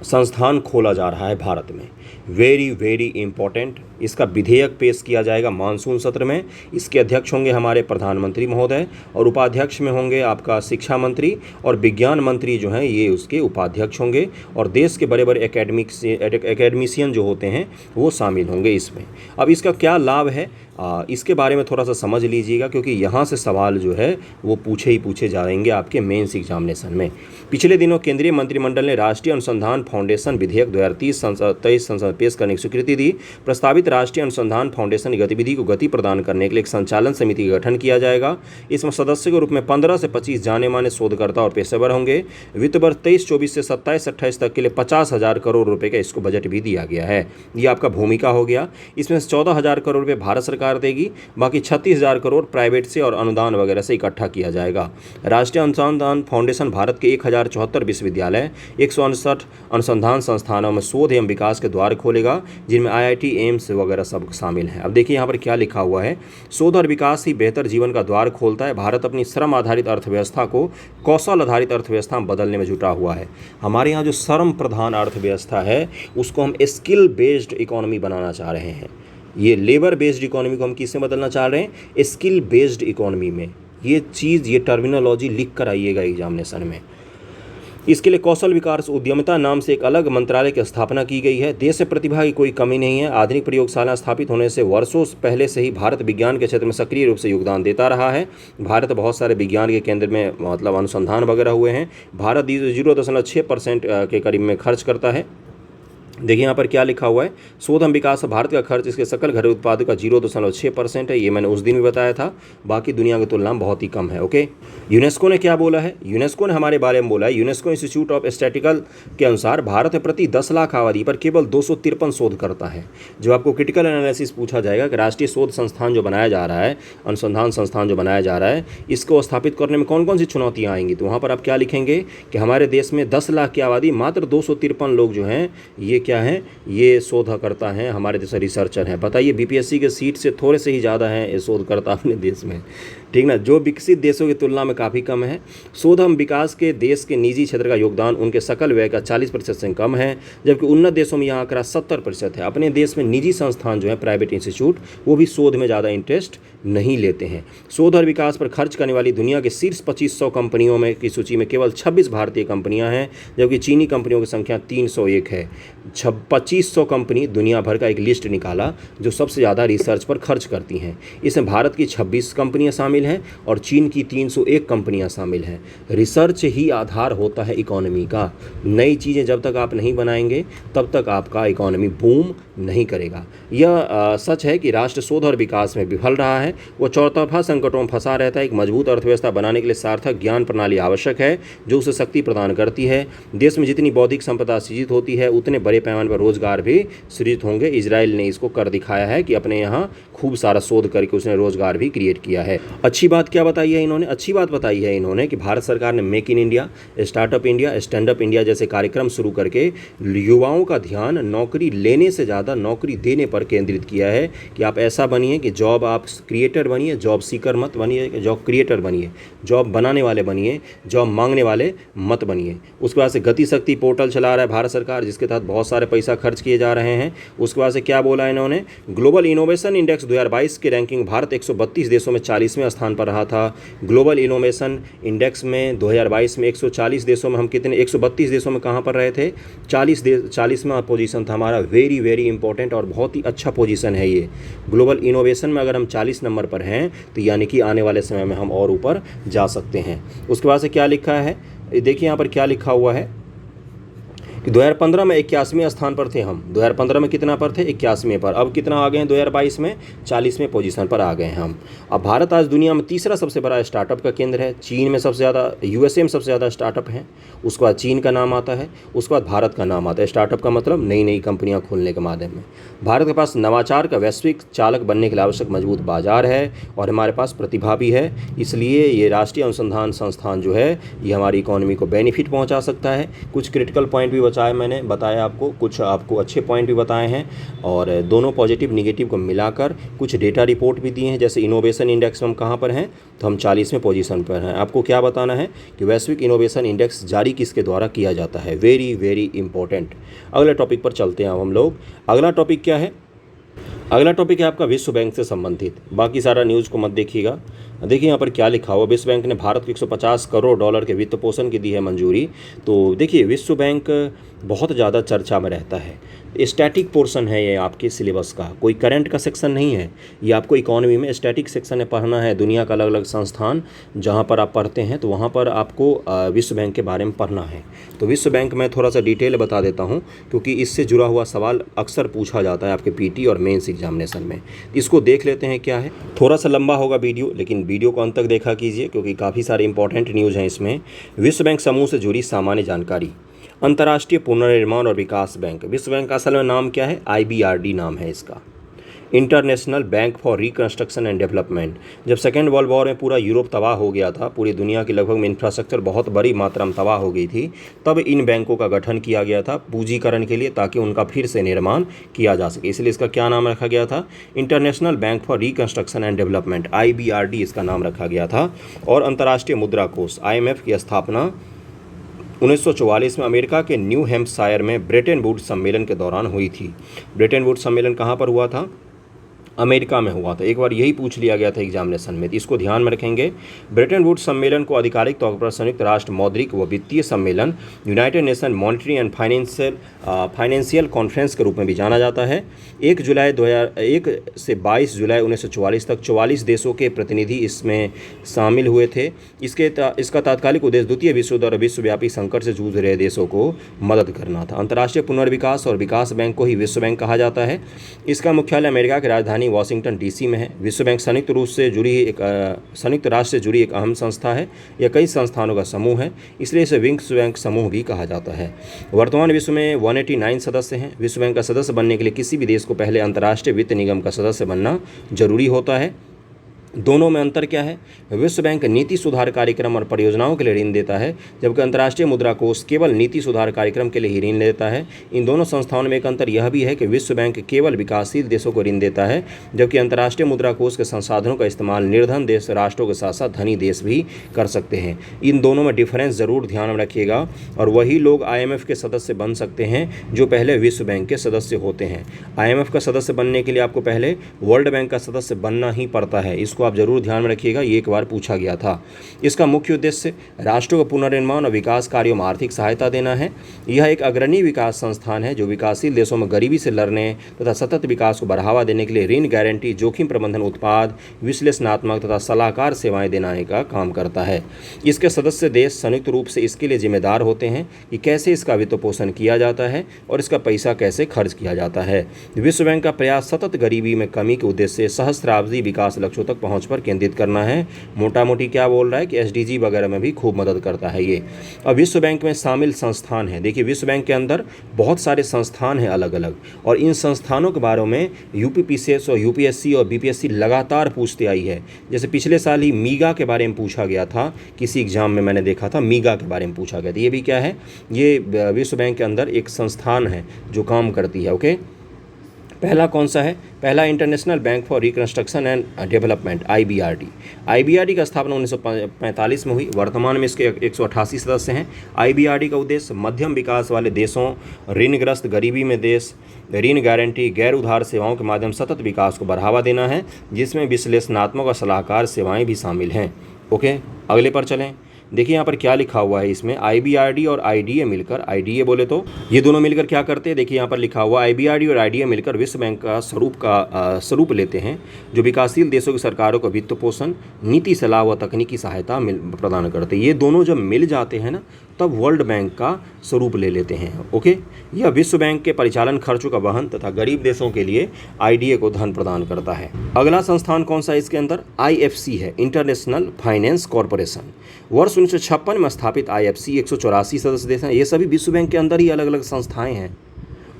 संस्थान खोला जा रहा है भारत में, वेरी वेरी इम्पोर्टेंट। इसका विधेयक पेश किया जाएगा मानसून सत्र में। इसके अध्यक्ष होंगे हमारे प्रधानमंत्री महोदय, और उपाध्यक्ष में होंगे आपका शिक्षा मंत्री, और विज्ञान मंत्री जो हैं ये उसके उपाध्यक्ष होंगे, और देश के बड़े बड़े एकेडमिशियन जो होते हैं वो शामिल होंगे इसमें। अब इसका क्या लाभ है इसके बारे में थोड़ा सा समझ लीजिएगा, क्योंकि यहाँ से सवाल जो है वो पूछे जाएंगे आपके मेंस एग्जामिनेशन में। पिछले दिनों केंद्रीय मंत्रिमंडल ने राष्ट्रीय अनुसंधान फाउंडेशन विधेयक 2023 संसद पेश करने की स्वीकृति दी। प्रस्तावित राष्ट्रीय अनुसंधान फाउंडेशन की गतिविधि को गति प्रदान करने के लिए एक संचालन समिति का गठन किया जाएगा। इसमें सदस्य के रूप में 15 से 25 जाने माने शोधकर्ता और पेशेवर होंगे। वित्त वर्ष 23-24 से 27-28 तक के लिए 50,000 करोड़ रुपए का इसको बजट भी दिया गया है। ये आपका भूमिका हो गया। इसमें 14,000 करोड़ रुपये भारत सरकार देगी, बाकी 36,000 करोड़ प्राइवेट से और अनुदान वगैरह से इकट्ठा किया जाएगा। राष्ट्रीय अनुसंधान फाउंडेशन भारत के 1074 विश्वविद्यालय, 169 अनुसंधान संस्थानों में शोध एवं विकास के द्वार खोलेगा, जिनमें IIT, एम्स वगैरह सब शामिल हैं। अब देखिए यहाँ पर क्या लिखा हुआ है, शोध और विकास ही बेहतर जीवन का द्वार खोलता है। भारत अपनी श्रम आधारित अर्थव्यवस्था को कौशल आधारित अर्थव्यवस्था में बदलने में जुटा हुआ है। हमारे यहाँ जो श्रम प्रधान अर्थव्यवस्था है उसको हम स्किल बेस्ड इकोनॉमी बनाना चाह रहे हैं। ये लेबर बेस्ड इकोनॉमी को हम किससे बदलना चाह रहे हैं? स्किल बेस्ड इकोनॉमी में। ये चीज़, ये टर्मिनोलॉजी लिख कर आइएगा एग्जामिनेशन में। इसके लिए कौशल विकास उद्यमिता नाम से एक अलग मंत्रालय की स्थापना की गई है। देश से प्रतिभा की कोई कमी नहीं है। आधुनिक प्रयोगशाला स्थापित होने से वर्षों पहले से ही भारत विज्ञान के क्षेत्र में सक्रिय रूप से योगदान देता रहा है। भारत बहुत सारे विज्ञान के केंद्र में मतलब अनुसंधान वगैरह हुए हैं। भारत 0.6% के करीब में खर्च करता है। देखिए यहाँ पर क्या लिखा हुआ है, शोध एवं विकास भारत का खर्च इसके सकल घरेलू उत्पाद का 0.6% है। ये मैंने उस दिन भी बताया था, बाकी दुनिया की तुलना में बहुत ही कम है। ओके, यूनेस्को ने क्या बोला है? यूनेस्को ने हमारे बारे में बोला है। यूनेस्को इंस्टीट्यूट ऑफ स्टैटिकल के अनुसार भारत में प्रति 10 लाख आबादी पर केवल 253 शोध करता है। जब आपको क्रिटिकल एनालिसिस पूछा जाएगा कि राष्ट्रीय शोध संस्थान जो बनाया जा रहा है, अनुसंधान संस्थान जो बनाया जा रहा है, इसको स्थापित करने में कौन कौन सी चुनौतियाँ आएंगी, तो वहाँ पर आप क्या लिखेंगे कि हमारे देश में 10 लाख की आबादी, मात्र 253 लोग जो हैं ये क्या है, ये शोधकर्ता हैं, हमारे देश रिसर्चर हैं। बताइए, बीपीएससी के सीट से थोड़े से ही ज़्यादा हैं ये शोधकर्ता अपने देश में, ठीक ना, जो विकसित देशों की तुलना में काफ़ी कम है। शोध एवं विकास के देश के निजी क्षेत्र का योगदान उनके सकल व्यय का 40% से कम है, जबकि उन्नत देशों में यह आंकड़ा 70% है। अपने देश में निजी संस्थान जो है, प्राइवेट इंस्टीट्यूट, वो भी शोध में ज़्यादा इंटरेस्ट नहीं लेते हैं। शोध और विकास पर खर्च करने वाली दुनिया के शीर्ष 2500 कंपनियों में की सूची में केवल 26 भारतीय कंपनियां हैं, जबकि चीनी कंपनियों की संख्या 301 है। 2500 कंपनी दुनिया भर का एक लिस्ट निकाला जो सबसे ज़्यादा रिसर्च पर खर्च करती हैं। इसमें भारत की 26 कंपनियां शामिल हैं और चीन की 301 कंपनियां शामिल हैं। रिसर्च ही आधार होता है इकोनॉमी का। नई चीज़ें जब तक आप नहीं बनाएंगे तब तक आपका इकोनॉमी बूम नहीं करेगा। यह सच है कि राष्ट्र शोध और विकास में विफल रहा है। वो चौतरफा संकटों में फंसा रहता है। एक मजबूत अर्थव्यवस्था बनाने के लिए सार्थक ज्ञान प्रणाली आवश्यक है जो उसे शक्ति प्रदान करती है। देश में जितनी बौद्धिक संपदा सृजित होती है उतने बड़े पैमाने पर रोजगार भी सृजित होंगे। इजराइल ने इसको कर दिखाया है कि अपने यहाँ खूब सारा शोध करके उसने रोजगार भी क्रिएट किया है। अच्छी बात क्या बताई है इन्होंने? अच्छी बात बताई है इन्होंने कि भारत सरकार ने make in India, startup India, stand up India जैसे कार्यक्रम शुरू करके युवाओं का ध्यान नौकरी लेने से ज़्यादा नौकरी देने पर केंद्रित किया है कि आप ऐसा बनिए कि जॉब आप क्रिएटर बनिए, जॉब सीकर मत बनिए, जॉब क्रिएटर बनिए, जॉब बनाने वाले बनिए, जॉब मांगने वाले मत बनिए। उसके बाद से गति शक्ति पोर्टल चला रहा है भारत सरकार, जिसके तहत बहुत सारे पैसा खर्च किए जा रहे हैं। उसके बाद से क्या बोला इन्होंने, ग्लोबल इनोवेशन इंडेक्स 2022 की रैंकिंग भारत 132 देशों में 40वें स्थान पर रहा था। ग्लोबल इनोवेशन इंडेक्स में 2022 में 140 देशों में हम कितने, 132 देशों में कहाँ पर रहे थे, 40वां पोजीशन था हमारा। वेरी वेरी इंपॉर्टेंट और बहुत ही अच्छा पोजीशन है ये। ग्लोबल इनोवेशन में अगर हम 40 नंबर पर हैं तो यानी कि आने वाले समय में हम और ऊपर जा सकते हैं। उसके बाद से क्या लिखा है, देखिए यहाँ पर क्या लिखा हुआ है कि 2015 में 81वें स्थान पर थे हम। 2015 में कितना पर थे, 81वें पर। अब कितना आ गए हैं 2022 में, 40वें पोजीशन पर आ गए हैं हम। अब भारत आज दुनिया में तीसरा सबसे बड़ा स्टार्टअप का केंद्र है। चीन में सबसे ज़्यादा, यूएसए में सबसे ज़्यादा स्टार्टअप हैं। उसके बाद चीन का नाम आता है, उसके बाद भारत का नाम आता है। स्टार्टअप का मतलब नई नई कंपनियाँ खोलने के माध्यम में। भारत के पास नवाचार का वैश्विक चालक बनने के लिए आवश्यक मजबूत बाजार है और हमारे पास प्रतिभा भी है। इसलिए ये राष्ट्रीय अनुसंधान संस्थान जो है ये हमारी इकोनॉमी को बेनिफिट पहुँचा सकता है। कुछ क्रिटिकल पॉइंट भी चाहे मैंने बताया आपको, कुछ आपको अच्छे पॉइंट भी बताए हैं और दोनों पॉजिटिव निगेटिव को मिलाकर कुछ डेटा रिपोर्ट भी दिए हैं। जैसे इनोवेशन इंडेक्स में हम कहाँ पर हैं, तो हम 40वें पोजीशन पर हैं। आपको क्या बताना है कि वैश्विक इनोवेशन इंडेक्स जारी किसके द्वारा किया जाता है। Very very important. अगले टॉपिक पर चलते हैं अब हम लोग। अगला टॉपिक क्या है, अगला टॉपिक है आपका विश्व बैंक से संबंधित। बाकी सारा न्यूज़ को मत देखिएगा। देखिए यहाँ पर क्या लिखा हुआ, विश्व बैंक ने भारत को $150 करोड़ के वित्त पोषण की दी है मंजूरी। तो देखिए विश्व बैंक बहुत ज़्यादा चर्चा में रहता है। स्टैटिक पोर्शन है ये आपके सिलेबस का, कोई करंट का सेक्शन नहीं है। ये आपको इकोनॉमी में स्टैटिक सेक्शन में पढ़ना है। दुनिया का अलग अलग संस्थान जहाँ पर आप पढ़ते हैं तो वहाँ पर आपको विश्व बैंक के बारे में पढ़ना है। तो विश्व बैंक में थोड़ा सा डिटेल बता देता हूँ क्योंकि इससे जुड़ा हुआ सवाल अक्सर पूछा जाता है आपके पीटी और मेंस एग्जामिनेशन में। इसको देख लेते हैं क्या है। थोड़ा सा लंबा होगा वीडियो, लेकिन वीडियो को अंत तक देखा कीजिए क्योंकि काफ़ी सारे इंपॉर्टेंट न्यूज़ हैं इसमें। विश्व बैंक समूह से जुड़ी सामान्य जानकारी। अंतर्राष्ट्रीय पुनर्निर्माण और विकास बैंक, विश्व बैंक का असल में नाम क्या है, IBRD नाम है इसका, international bank for reconstruction and development. जब सेकेंड वर्ल्ड वॉर में पूरा यूरोप तबाह हो गया था, पूरी दुनिया की लगभग में इंफ्रास्ट्रक्चर बहुत बड़ी मात्रा में तबाह हो गई थी, तब इन बैंकों का गठन किया गया था पूंजीकरण के लिए ताकि उनका फिर से निर्माण किया जा सके। इसलिए इसका क्या नाम रखा गया था, international bank for reconstruction and development, IBRD इसका नाम रखा गया था। और अंतर्राष्ट्रीय मुद्रा कोष IMF की स्थापना 1944 में अमेरिका के न्यू हैम्पशायर में ब्रेटन वुड्स सम्मेलन के दौरान हुई थी। ब्रेटन वुड्स सम्मेलन कहाँ पर हुआ था, अमेरिका में हुआ था। एक बार यही पूछ लिया गया था एग्जामिनेशन में, तो इसको ध्यान में रखेंगे। ब्रेटन वुड्स सम्मेलन को आधिकारिक तौर पर संयुक्त राष्ट्र मौद्रिक व वित्तीय सम्मेलन, United nation monetary and financial conference के रूप में भी जाना जाता है। 1 जुलाई 2001 से 22 जुलाई 1944 तक 44 देशों के प्रतिनिधि इसमें शामिल हुए थे। इसका तात्कालिक उद्देश्य द्वितीय विश्व युद्ध और विश्वव्यापी संकट से जूझ रहे देशों को मदद करना था। अंतर्राष्ट्रीय पुनर्विकास और विकास बैंक को ही विश्व बैंक कहा जाता है। इसका मुख्यालय अमेरिका की राजधानी वाशिंगटन डीसी में है। विश्व बैंक संयुक्त राष्ट्र से जुड़ी एक अहम संस्था है। यह कई संस्थानों का समूह है, इसलिए इसे विश्व बैंक समूह भी कहा जाता है। वर्तमान विश्व में 189 सदस्य हैं। विश्व बैंक का सदस्य बनने के लिए किसी भी देश को पहले अंतर्राष्ट्रीय वित्त निगम का सदस्य बनना जरूरी होता है। दोनों में अंतर क्या है? विश्व बैंक नीति सुधार कार्यक्रम और परियोजनाओं के लिए ऋण देता है, जबकि अंतर्राष्ट्रीय मुद्रा कोष केवल नीति सुधार कार्यक्रम के लिए ही ऋण देता है। इन दोनों संस्थाओं में एक अंतर यह भी है कि विश्व बैंक केवल विकासशील देशों को ऋण देता है, जबकि अंतर्राष्ट्रीय मुद्रा कोष के संसाधनों का इस्तेमाल निर्धन देश राष्ट्रों के साथ साथ धनी देश भी कर सकते हैं। इन दोनों में डिफरेंस जरूर ध्यान में रखिएगा। और वही लोग IMF के सदस्य बन सकते हैं जो पहले विश्व बैंक के सदस्य होते हैं। IMF का सदस्य बनने के लिए आपको पहले वर्ल्ड बैंक का सदस्य बनना ही पड़ता है। इसको आप जरूर ध्यान में रखिएगा, ये एक बार पूछा गया था। इसका मुख्य उद्देश्य राष्ट्रों को पुनर्निर्माण और विकास कार्यों में आर्थिक सहायता देना है। यह एक अग्रणी विकास संस्थान है जो विकासशील देशों में गरीबी से लड़ने तथा सतत विकास को बढ़ावा देने के लिए ऋण, गारंटी, जोखिम प्रबंधन, उत्पाद, विश्लेषणात्मक तथा सलाहकार सेवाएं देने का काम करता है। इसके सदस्य देश संयुक्त रूप से इसके लिए जिम्मेदार होते हैं कि कैसे इसका वित्त पोषण किया जाता है और इसका पैसा कैसे खर्च किया जाता है। विश्व बैंक का प्रयास सतत गरीबी में कमी के उद्देश्य से सहस्त्राब्दी विकास लक्ष्यों तक पहुंच पर केंद्रित करना है। मोटा मोटी क्या बोल रहा है कि SDG वगैरह में भी खूब मदद करता है ये। अब विश्व बैंक में शामिल संस्थान है। देखिए, विश्व बैंक के अंदर बहुत सारे संस्थान हैं अलग अलग, और इन संस्थानों के बारे में UPPCS और UPSC और BPSC लगातार पूछते आई है। जैसे पिछले साल ही मीगा के बारे में पूछा गया था, किसी एग्जाम में मैंने देखा था मीगा के बारे में पूछा गया था। ये भी क्या है? ये विश्व बैंक के अंदर एक संस्थान है जो काम करती है। ओके, पहला कौन सा है? पहला international bank for reconstruction and development, IBRD। IBRD का स्थापना 1945 में हुई। वर्तमान में इसके 188 सदस्य हैं। IBRD का उद्देश्य मध्यम विकास वाले देशों, ऋणग्रस्त, गरीबी में देश, ऋण, गारंटी, गैर उधार सेवाओं के माध्यम सतत विकास को बढ़ावा देना है, जिसमें विश्लेषणात्मक और सलाहकार सेवाएं भी शामिल हैं। ओके, अगले पर चलें। देखिए यहाँ पर क्या लिखा हुआ है इसमें, IBRD और IDA मिलकर, IDA बोले तो ये दोनों मिलकर क्या करते हैं? देखिए यहाँ पर लिखा हुआ IBRD और IDA मिलकर विश्व बैंक का स्वरूप लेते हैं, जो विकासशील देशों की सरकारों को वित्त पोषण, नीति सलाह व तकनीकी सहायता प्रदान करते हैं। ये दोनों जब मिल जाते हैं ना, तब वर्ल्ड बैंक का स्वरूप ले लेते हैं। ओके, यह विश्व बैंक के परिचालन खर्चों का वहन तथा गरीब देशों के लिए IDA को धन प्रदान करता है। अगला संस्थान कौन सा इसके अंदर? IFC है, इंटरनेशनल फाइनेंस कॉरपोरेशन। वर्ष 1956 में स्थापित IFC 184 सदस्य देश हैं। ये सभी विश्व बैंक के अंदर ही अलग अलग संस्थाएं हैं।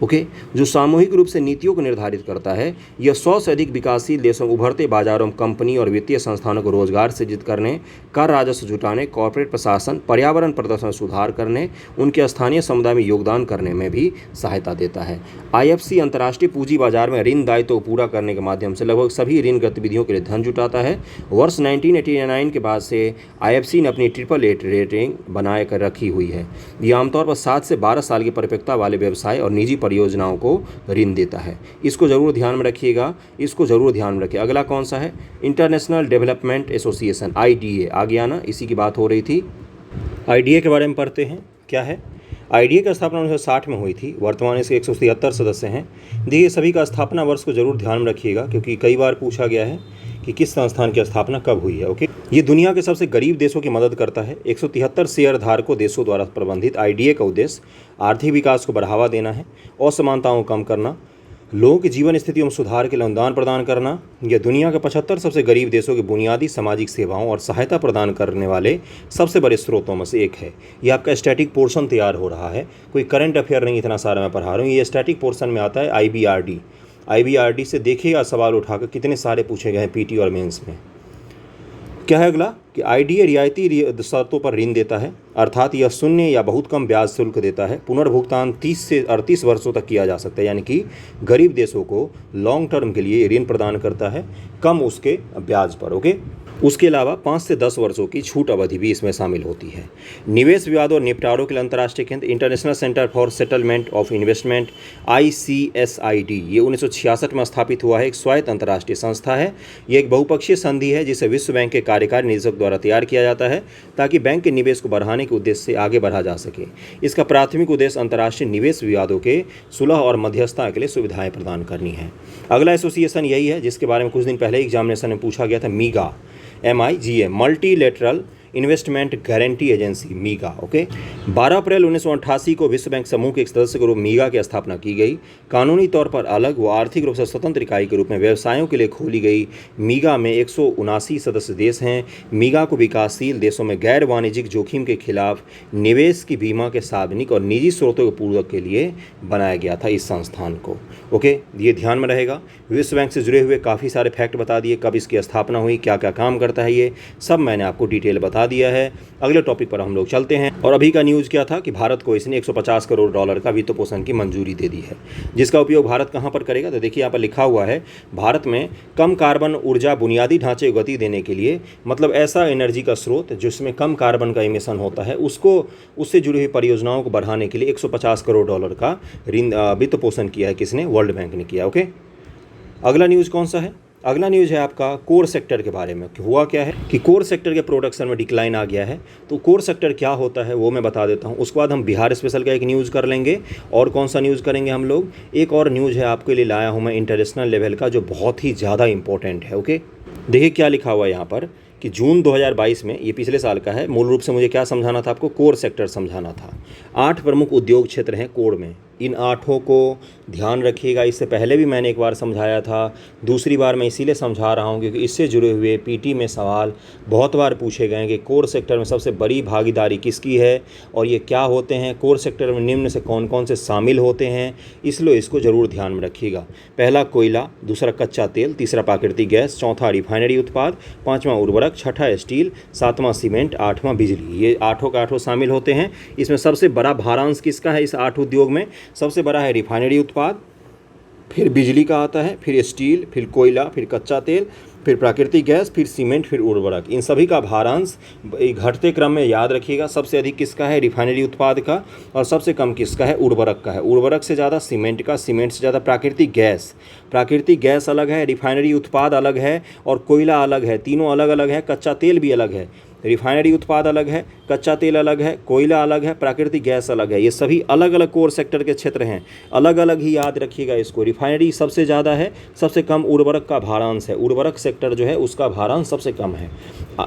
ओके, जो सामूहिक रूप से नीतियों को निर्धारित करता है। यह 100 से अधिक विकासशील देशों, उभरते बाजारों में कंपनी और वित्तीय संस्थानों को रोजगार सृजित करने, कर राजस्व जुटाने, कॉर्पोरेट प्रशासन, पर्यावरण प्रदर्शन सुधार करने, उनके स्थानीय समुदाय में योगदान करने में भी सहायता देता है। IFC अंतर्राष्ट्रीय पूंजी बाजार में ऋण दायित्व को पूरा करने के माध्यम से लगभग सभी ऋण गतिविधियों के लिए धन जुटाता है। वर्ष 1989 के बाद से IFC ने अपनी AAA रेटिंग बना कर रखी हुई है। यह आमतौर पर 7 से 12 साल की परिपक्वता वाले व्यवसाय और निजी परियोजनाओं को ऋण देता है। इसको जरूर ध्यान में रखिएगा, इसको जरूर ध्यान में रखिए। अगला कौन सा है? International development association, IDA। आ गया ना, इसी की बात हो रही थी। IDA के बारे में पढ़ते हैं, क्या है? IDA की स्थापना 1960 में हुई थी। वर्तमान इसके 173 सदस्य हैं। देखिए, सभी का स्थापना वर्ष को जरूर ध्यान में रखिएगा, क्योंकि कई बार पूछा गया है कि किस संस्थान की स्थापना कब हुई है। ओके, ये दुनिया के सबसे गरीब देशों की मदद करता है। 173 शेयर धारकों देशों द्वारा प्रबंधित IDA का उद्देश्य आर्थिक विकास को बढ़ावा देना है, असमानताओं को कम करना, लोगों की जीवन स्थितियों में सुधार के लिए अनुदान प्रदान करना। यह दुनिया के 75 सबसे गरीब देशों की बुनियादी सामाजिक सेवाओं और सहायता प्रदान करने वाले सबसे बड़े स्रोतों में से एक है। यह आपका स्टैटिक पोर्शन तैयार हो रहा है, कोई करंट अफेयर नहीं इतना सारा मैं पढ़ा रहा हूँ। ये स्टैटिक पोर्शन में आता है IBRD से। देखिएगा सवाल उठाकर कितने सारे पूछे गए हैं PT और मेंस में। क्या है अगला? कि IDA रियायती शर्तों पर ऋण देता है, अर्थात यह शून्य या बहुत कम ब्याज शुल्क देता है। पुनर्भुगतान 30 से 38 वर्षों तक किया जा सकता है, यानी कि गरीब देशों को लॉन्ग टर्म के लिए ऋण प्रदान करता है, कम उसके ब्याज पर। ओके, उसके अलावा 5 से 10 वर्षों की छूट अवधि भी इसमें शामिल होती है। निवेश विवादों और निपटारों के लिए अंतर्राष्ट्रीय केंद्र international centre for settlement of investment ICSID ये 1966 में स्थापित हुआ है। एक स्वायत्त अंतर्राष्ट्रीय संस्था है। ये एक बहुपक्षीय संधि है जिसे विश्व बैंक के कार्यकारी निदेशक द्वारा तैयार किया जाता है ताकि बैंक के निवेश को बढ़ाने के उद्देश्य से आगे बढ़ा जा सके। इसका प्राथमिक उद्देश्य अंतर्राष्ट्रीय निवेश विवादों के सुलह और मध्यस्थता के लिए सुविधाएं प्रदान करनी है। अगला एसोसिएशन यही है जिसके बारे में कुछ दिन पहले एग्जामिनेशन में पूछा गया था, MIGA MIGA multilateral investment guarantee agency MIGA. Okay, 12 अप्रैल 1988 को विश्व बैंक समूह के एक सदस्य के रूप में मीगा की स्थापना की गई। कानूनी तौर पर अलग व आर्थिक रूप से स्वतंत्र इकाई के रूप में व्यवसायों के लिए खोली गई मीगा में 179 सदस्य देश हैं। मीगा को विकासशील देशों में गैर वाणिज्यिक जोखिम के खिलाफ निवेश की बीमा के सार्वजनिक और निजी स्रोतों के पूरक के लिए बनाया गया था इस संस्थान को। ओके, ये ध्यान में रहेगा। विश्व बैंक से जुड़े हुए काफ़ी सारे फैक्ट बता दिए, कब इसकी स्थापना हुई, क्या क्या काम करता है, ये सब मैंने आपको डिटेल बता दिया है। अगले टॉपिक पर हम लोग चलते हैं। और अभी का न्यूज़ क्या था कि भारत को इसने $150 करोड़ का वित्त पोषण की मंजूरी दे दी है, जिसका उपयोग भारत कहाँ पर करेगा। तो देखिए यहाँ पर लिखा हुआ है, भारत में कम कार्बन ऊर्जा बुनियादी ढांचे को गति देने के लिए, मतलब ऐसा एनर्जी का स्रोत जिसमें कम कार्बन का इमिशन होता है, उससे जुड़ी हुई परियोजनाओं को बढ़ाने के लिए $150 करोड़ का वित्त पोषण किया है। किसने? वर्ल्ड बैंक ने किया। ओके, अगला न्यूज़ कौन सा है? अगला न्यूज़ है आपका कोर सेक्टर के बारे में। हुआ क्या है कि कोर सेक्टर के प्रोडक्शन में डिक्लाइन आ गया है। तो कोर सेक्टर क्या होता है वो मैं बता देता हूँ। उसके बाद हम बिहार स्पेशल का एक न्यूज़ कर लेंगे। और कौन सा न्यूज़ करेंगे हम लोग? एक और न्यूज़ है आपके लिए लाया हूँ मैं इंटरनेशनल लेवल का, जो बहुत ही ज़्यादा इंपॉर्टेंट है। ओके, देखिए क्या लिखा हुआ है यहाँ पर कि जून 2022 में, ये पिछले साल का है। मूल रूप से मुझे क्या समझाना था आपको? कोर सेक्टर समझाना था। 8 प्रमुख उद्योग क्षेत्र हैं कोर में। इन 8 को ध्यान रखिएगा। इससे पहले भी मैंने एक बार समझाया था, दूसरी बार मैं इसीलिए समझा रहा हूँ क्योंकि इससे जुड़े हुए पीटी में सवाल बहुत बार पूछे गए हैं कि कोर सेक्टर में सबसे बड़ी भागीदारी किसकी है और ये क्या होते हैं, कोर सेक्टर में निम्न से कौन कौन से शामिल होते हैं, इसलिए इसको ज़रूर ध्यान में रखिएगा। पहला कोयला, दूसरा कच्चा तेल, तीसरा प्राकृतिक गैस, चौथा रिफाइनरी उत्पाद, 5वां उर्वरक, 6ठा स्टील, 7वां सीमेंट, 8वां बिजली। ये 8 का 8 शामिल होते हैं। इसमें सबसे बड़ा भारांश किसका है? इस 8 उद्योग में सबसे बड़ा है रिफाइनरी उत्पाद, फिर बिजली का आता है, फिर स्टील, फिर कोयला, फिर कच्चा तेल, फिर प्राकृतिक गैस, फिर सीमेंट, फिर उर्वरक। इन सभी का भारांश घटते क्रम में याद रखिएगा। सबसे अधिक किसका है? रिफाइनरी उत्पाद का। और सबसे कम किसका है? उर्वरक का है। उर्वरक से ज़्यादा सीमेंट का, सीमेंट से ज़्यादा प्राकृतिक गैस। प्राकृतिक गैस अलग है, रिफाइनरी उत्पाद अलग है और कोयला अलग है। तीनों अलग अलग है। कच्चा तेल भी अलग है। रिफाइनरी उत्पाद अलग है, कच्चा तेल अलग है, कोयला अलग है, प्राकृतिक गैस अलग है। ये सभी अलग अलग कोर सेक्टर के क्षेत्र हैं, अलग अलग ही याद रखिएगा इसको। रिफाइनरी सबसे ज़्यादा है, सबसे कम उर्वरक का भारांश है। उर्वरक सेक्टर जो है उसका भारांश सबसे कम है।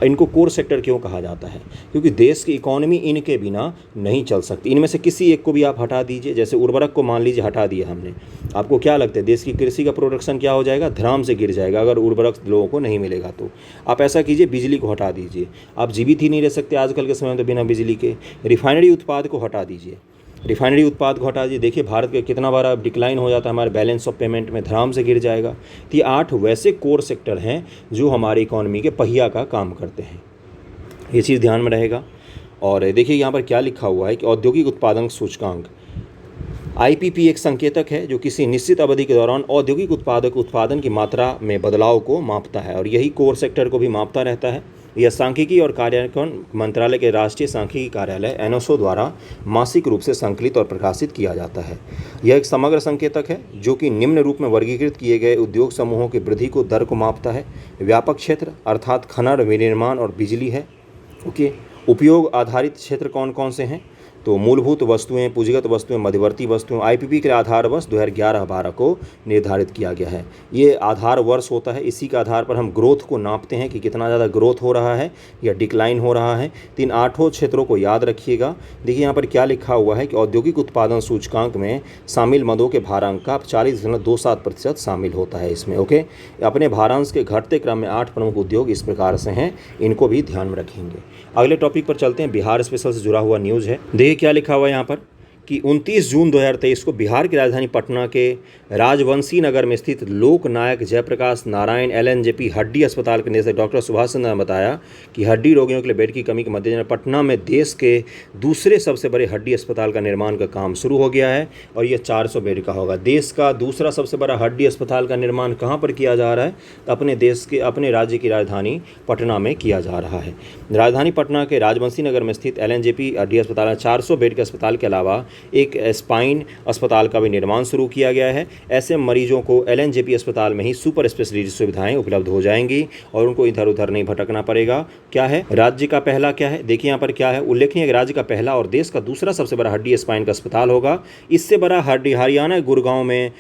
इनको कोर सेक्टर क्यों कहा जाता है? क्योंकि देश की इकोनॉमी इनके बिना नहीं चल सकती। इनमें से किसी एक को भी आप हटा दीजिए, जैसे उर्वरक को मान लीजिए हटा दिया हमने, आपको क्या लगता है देश की कृषि का प्रोडक्शन क्या हो जाएगा? धराम से गिर जाएगा अगर उर्वरक लोगों को नहीं मिलेगा तो। आप ऐसा कीजिए, बिजली को हटा दीजिए। आप जीवित ही नहीं रह सकते आजकल के समय में तो बिना बिजली के। रिफाइनरी उत्पाद को हटा दीजिए, रिफाइनरी उत्पाद को हटा दीजिए। देखिए भारत के कितना बार डिक्लाइन हो जाता है, हमारे बैलेंस ऑफ पेमेंट में धराम से गिर जाएगा। तो ये 8 वैसे कोर सेक्टर हैं जो हमारी इकोनॉमी के पहिया का काम करते हैं। ये चीज़ ध्यान में रहेगा। और देखिए यहाँ पर क्या लिखा हुआ है कि औद्योगिक उत्पादन सूचकांक IPP एक संकेतक है जो किसी निश्चित अवधि के दौरान औद्योगिक उत्पादन की मात्रा में बदलाव को मापता है और यही कोर सेक्टर को भी मापता रहता है। यह सांख्यिकी और कार्यान्वयन मंत्रालय के राष्ट्रीय सांख्यिकी कार्यालय NSO द्वारा मासिक रूप से संकलित और प्रकाशित किया जाता है। यह एक समग्र संकेतक है जो कि निम्न रूप में वर्गीकृत किए गए उद्योग समूहों की वृद्धि को दर को मापता है। व्यापक क्षेत्र अर्थात खनन, विनिर्माण और बिजली है। ओके, उपयोग आधारित क्षेत्र कौन कौन से हैं? तो मूलभूत वस्तुएं, पूंजीगत वस्तुएं, मध्यवर्ती वस्तुएं। IPP के आधार वर्ष 2011-12 को निर्धारित किया गया है। ये आधार वर्ष होता है, इसी के आधार पर हम ग्रोथ को नापते हैं कि कितना ज़्यादा ग्रोथ हो रहा है या डिक्लाइन हो रहा है। तो इन 8 क्षेत्रों को याद रखिएगा। देखिए यहाँ पर क्या लिखा हुआ है कि औद्योगिक उत्पादन सूचकांक में शामिल मदों के भारांक का 40.27% शामिल होता है इसमें। ओके, अपने भारांश के घटते क्रम में 8 प्रमुख उद्योग इस प्रकार से हैं, इनको भी ध्यान में रखेंगे। अगले टॉपिक पर चलते हैं। बिहार स्पेशल से जुड़ा हुआ न्यूज़ है। देखिए क्या लिखा हुआ है यहाँ पर कि 29 जून 2023 को बिहार की राजधानी पटना के राजवंशी नगर में स्थित लोकनायक जयप्रकाश नारायण LNJP हड्डी अस्पताल के निदेशक डॉक्टर सुभाष चंद्र ने बताया कि हड्डी रोगियों के लिए बेड की कमी के मद्देनजर पटना में देश के दूसरे सबसे बड़े हड्डी अस्पताल का निर्माण का काम शुरू हो गया है और ये 400 बेड का होगा। देश का दूसरा सबसे बड़ा हड्डी अस्पताल का निर्माण कहाँ पर किया जा रहा है? तो अपने राज्य की राजधानी पटना में किया जा रहा है। राजधानी पटना के राजवंशी नगर में स्थित LNJP हड्डी अस्पताल में 400 बेड के अस्पताल के अलावा एक स्पाइन अस्पताल का भी निर्माण शुरू किया गया है। ऐसे मरीजों को LNJP अस्पताल में ही सुपर स्पेशलिटी सुविधाएं उपलब्ध हो जाएंगी और उनको इधर उधर नहीं भटकना पड़ेगा। क्या है राज्य का पहला? क्या है देखिए यहाँ पर क्या है उल्लेखनीय है। राज्य का पहला और देश का दूसरा सबसे बड़ा हड्डी स्पाइन का अस्पताल होगा। इससे बड़ा हड्डी हरियाणा गुड़गांव में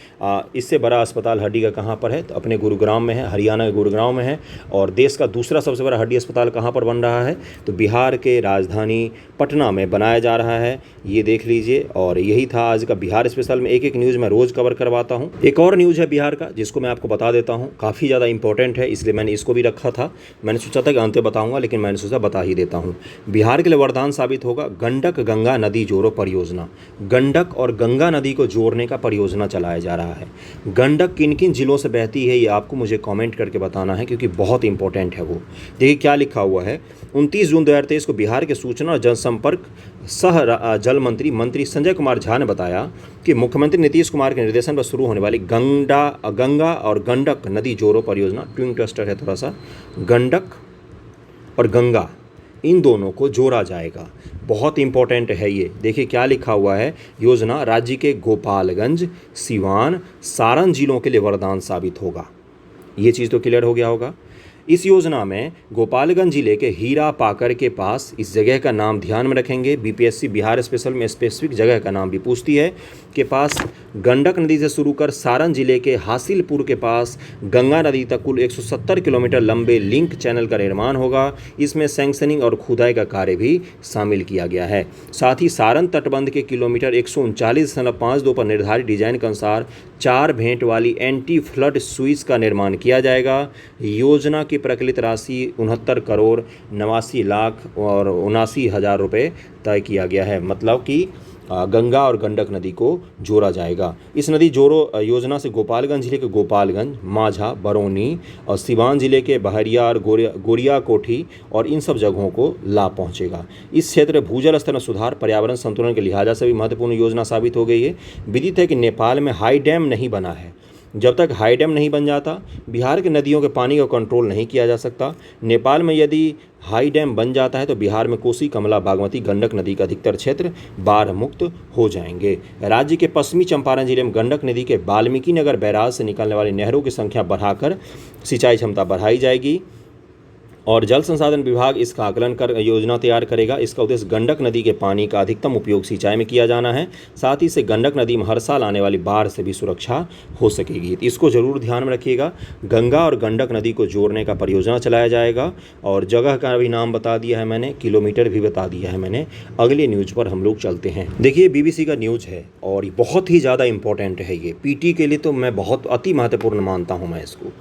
इससे बड़ा अस्पताल हड्डी का कहाँ पर है? तो अपने गुरुग्राम में है, हरियाणा के गुरुग्राम में है। और देश का दूसरा सबसे बड़ा हड्डी अस्पताल कहाँ पर बन रहा है? तो बिहार के राजधानी पटना में बनाया जा रहा है। ये देख लीजिए। और यही था आज का बिहार स्पेशल में। एक एक न्यूज़ मैं रोज़ कवर करवाता हूँ। एक और न्यूज़ है बिहार का जिसको मैं आपको बता देता हूँ, काफ़ी ज़्यादा इंपॉर्टेंट है इसलिए मैंने इसको भी रखा था। मैंने सोचा था कि अंत बताऊँगा लेकिन मैंने सोचा बता ही देता हूँ। बिहार के लिए वरदान साबित होगा गंडक गंगा नदी जोड़ो परियोजना। गंडक और गंगा नदी को जोड़ने का परियोजना चलाया जा रहा है। गंडक किन किन जिलों से बहती है ये आपको मुझे कमेंट करके बताना है क्योंकि बहुत इंपॉर्टेंट है वो। देखिए क्या लिखा हुआ है। 29 जून 2023 को बिहार के सूचना और जनसंपर्क सह जल मंत्री संजय कुमार झा ने बताया कि मुख्यमंत्री नीतीश कुमार के निर्देशन पर शुरू होने वाली गंगा और गंडक नदी जोड़ो परियोजना, ट्विंग ट्विस्टर है थोड़ा सा, गंडक और गंगा इन दोनों को जोड़ा जाएगा। बहुत इंपॉर्टेंट है ये। देखिए क्या लिखा हुआ है। योजना राज्य के गोपालगंज, सिवान, सारण जिलों के लिए वरदान साबित होगा। ये चीज़ तो क्लियर हो गया होगा। इस योजना में गोपालगंज जिले के हीरा पाकर के पास, इस जगह का नाम ध्यान में रखेंगे, BPSC बिहार स्पेशल में स्पेसिफिक जगह का नाम भी पूछती है, के पास गंडक नदी से शुरू कर सारण जिले के हासिलपुर के पास गंगा नदी तक कुल 170 किलोमीटर लंबे लिंक चैनल का निर्माण होगा। इसमें सैंक्शनिंग और खुदाई का कार्य भी शामिल किया गया है। साथ ही सारण तटबंध के किलोमीटर 139.52 पर निर्धारित डिजाइन के अनुसार 4 भेंट वाली एंटी फ्लड स्विच का निर्माण किया जाएगा। योजना की प्रकलित राशि 69 करोड़ 89 लाख और 79 हज़ार रुपये तय किया गया है। मतलब कि गंगा और गंडक नदी को जोड़ा जाएगा। इस नदी जोड़ो योजना से गोपालगंज जिले के गोपालगंज, माझा, बरौनी और सिवान जिले के बहरियार, गोरिया कोठी और इन सब जगहों को लाभ पहुंचेगा। इस क्षेत्र में भूजल स्तर में सुधार, पर्यावरण संतुलन के लिहाजा से भी महत्वपूर्ण योजना साबित हो गई है। विदित है कि नेपाल में हाई डैम नहीं बना है। जब तक हाई डैम नहीं बन जाता बिहार के नदियों के पानी का कंट्रोल नहीं किया जा सकता। नेपाल में यदि हाई डैम बन जाता है तो बिहार में कोसी, कमला, बागमती, गंडक नदी का अधिकतर क्षेत्र बाढ़ मुक्त हो जाएंगे। राज्य के पश्चिमी चंपारण जिले में गंडक नदी के वाल्मीकि नगर बैराज से निकलने वाली नहरों की संख्या बढ़ाकर सिंचाई क्षमता बढ़ाई जाएगी और जल संसाधन विभाग इसका आकलन कर योजना तैयार करेगा। इसका उद्देश्य गंडक नदी के पानी का अधिकतम उपयोग सिंचाई में किया जाना है। साथ ही इससे गंडक नदी में हर साल आने वाली बाढ़ से भी सुरक्षा हो सकेगी। तो इसको जरूर ध्यान में रखिएगा। गंगा और गंडक नदी को जोड़ने का परियोजना चलाया जाएगा और जगह का भी नाम बता दिया है मैंने, किलोमीटर भी बता दिया है मैंने। अगले न्यूज़ पर हम लोग चलते हैं। देखिए BBC का न्यूज़ है और ये बहुत ही ज़्यादा इंपॉर्टेंट है। ये PT के लिए तो मैं बहुत अति महत्वपूर्ण मानता हूँ मैं इसको।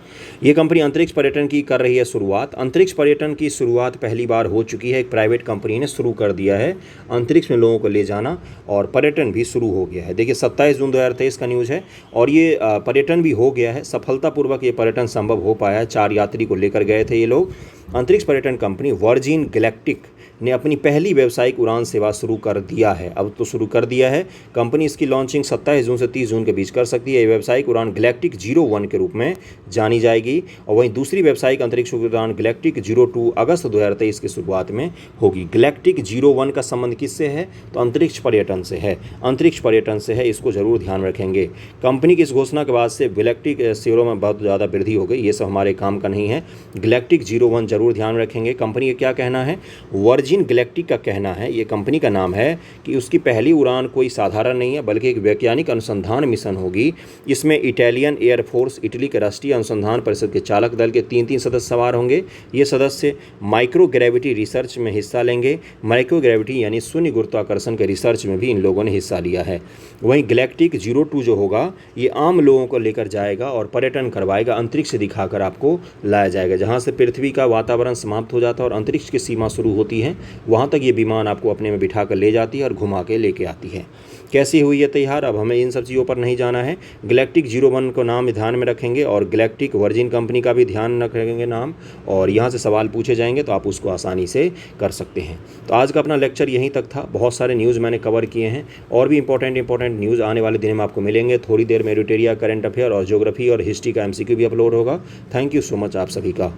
ये कंपनी अंतरिक्ष पर्यटन की कर रही है शुरुआत। अंतरिक्ष पर्यटन की शुरुआत पहली बार हो चुकी है। एक प्राइवेट कंपनी ने शुरू कर दिया है अंतरिक्ष में लोगों को ले जाना और पर्यटन भी शुरू हो गया है। देखिए 27 जून 2023 का न्यूज़ है और ये पर्यटन भी हो गया है। सफलतापूर्वक ये पर्यटन संभव हो पाया है। 4 यात्री को लेकर गए थे ये लोग। अंतरिक्ष पर्यटन कंपनी वर्जिन गैलेक्टिक ने अपनी पहली व्यावसायिक उड़ान सेवा शुरू कर दिया है। अब तो शुरू कर दिया है। कंपनी इसकी लॉन्चिंग 27 जून से 30 जून के बीच कर सकती है। ये व्यावसायिक उड़ान गैलेक्टिक 01 के रूप में जानी जाएगी और वहीं दूसरी व्यावसायिक अंतरिक्ष उड़ान गैलेक्टिक 02 अगस्त 2023 की शुरुआत में होगी। गैलेक्टिक 01 का संबंध किससे है? तो अंतरिक्ष पर्यटन से है। अंतरिक्ष पर्यटन से है, इसको जरूर ध्यान रखेंगे। कंपनी की इस घोषणा के बाद से गैलेक्टिक शेयरों में बहुत ज़्यादा वृद्धि हो गई। ये सब हमारे काम का नहीं है। गैलेक्टिक 01 जरूर ध्यान रखेंगे। कंपनी का क्या कहना है? वर्जिन गैलेक्टिक का कहना है, ये कंपनी का नाम है, कि उसकी पहली उड़ान कोई साधारण नहीं है बल्कि एक वैज्ञानिक अनुसंधान मिशन होगी। इसमें इटालियन एयरफोर्स, इटली के राष्ट्रीय अनुसंधान परिषद के चालक दल के 3 सदस्य सवार होंगे। ये सदस्य माइक्रो ग्रेविटी रिसर्च में हिस्सा लेंगे। माइक्रो ग्रेविटी यानी शून्य गुरुत्वाकर्षण के रिसर्च में भी इन लोगों ने हिस्सा लिया है। वहीं गैलेक्टिक 02 जो होगा ये आम लोगों को लेकर जाएगा और पर्यटन करवाएगा। अंतरिक्ष से दिखाकर आपको लाया जाएगा। जहाँ से पृथ्वी का वातावरण समाप्त हो जाता है और अंतरिक्ष की सीमा शुरू होती है, वहाँ तक ये विमान आपको अपने में बिठा कर ले जाती है और घुमा के लेके आती है। कैसी हुई है तैयार, अब हमें इन सब चीज़ों पर नहीं जाना है। गैलेक्टिक 01 को नाम ध्यान में रखेंगे और गैलेक्टिक वर्जिन कंपनी का भी ध्यान रखेंगे नाम, और यहाँ से सवाल पूछे जाएंगे तो आप उसको आसानी से कर सकते हैं। तो आज का अपना लेक्चर यहीं तक था। बहुत सारे न्यूज़ मैंने कवर किए हैं और भी इंपॉर्टेंट न्यूज़ आने वाले दिन में आपको मिलेंगे। थोड़ी देर में एडिटोरिया, करंट अफेयर और ज्योग्राफी और हिस्ट्री का MCQ भी अपलोड होगा। थैंक यू सो मच आप सभी का।